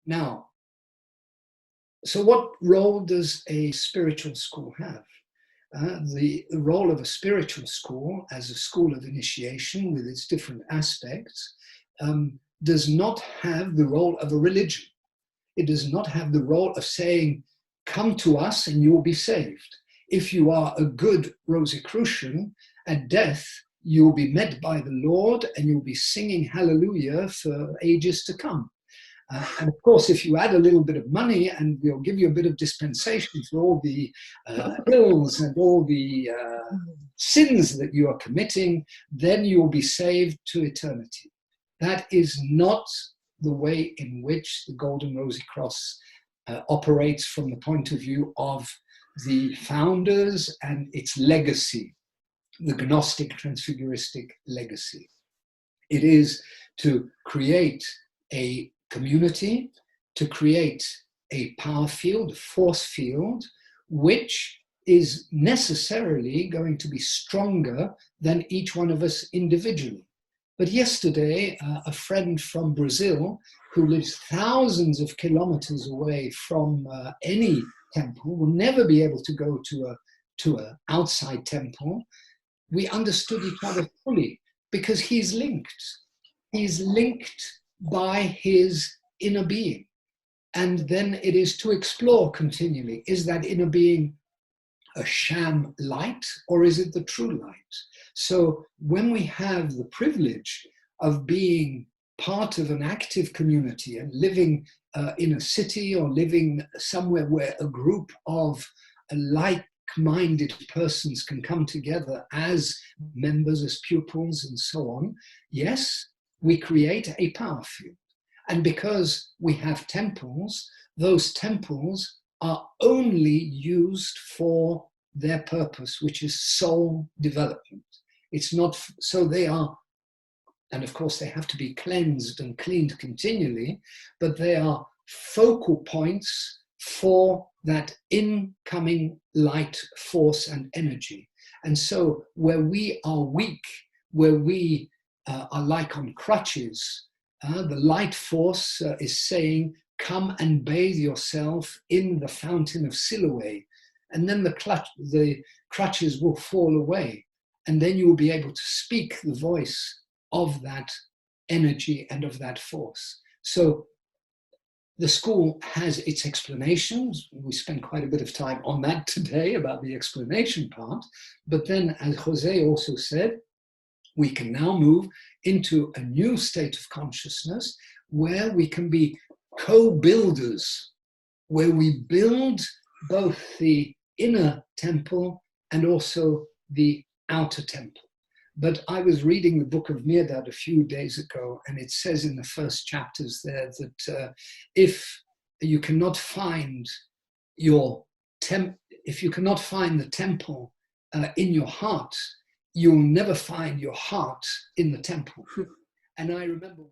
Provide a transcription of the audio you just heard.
Now, so what role does a spiritual school have? The role of a spiritual school as a school of initiation with its different aspects does not have the role of a religion. It does not have the role of saying, come to us and you will be saved. If you are a good Rosicrucian, at death, you will be met by the Lord and you'll be singing hallelujah for ages to come. And of course, if you add a little bit of money and we'll give you a bit of dispensation for all the ills and all the sins that you are committing, then you will be saved to eternity. That is not the way in which the Golden Rosy Cross operates from the point of view of the founders and its legacy, the Gnostic transfiguristic legacy. It is to create a community, to create a power field, a force field, which is necessarily going to be stronger than each one of us individually. But yesterday, a friend from Brazil who lives thousands of kilometers away from any temple, will never be able to go to an outside temple. We understood each other fully because he's linked. He's linked by his inner being. And then it is to explore continually, is that inner being a sham light or is it the true light? So when we have the privilege of being part of an active community and living in a city or living somewhere where a group of like-minded persons can come together as members, as pupils and so on, yes, we create a power field. And because we have temples, those temples are only used for their purpose, which is soul development. It's not, so they are, and of course they have to be cleansed and cleaned continually, but they are focal points for that incoming light, force and energy. And so where we are weak, where we are like on crutches, the light force is saying, come and bathe yourself in the fountain of Siloé. And then the crutches will fall away. And then you will be able to speak the voice of that energy and of that force. So the school has its explanations. We spent quite a bit of time on that today about the explanation part. But then, as Jose also said, we can now move into a new state of consciousness where we can be co-builders, where we build both the inner temple and also the outer temple. But I was reading the book of Mirdad a few days ago, and it says in the first chapters there that if you cannot find if you cannot find the temple in your heart, you'll never find your heart in the temple. And I remember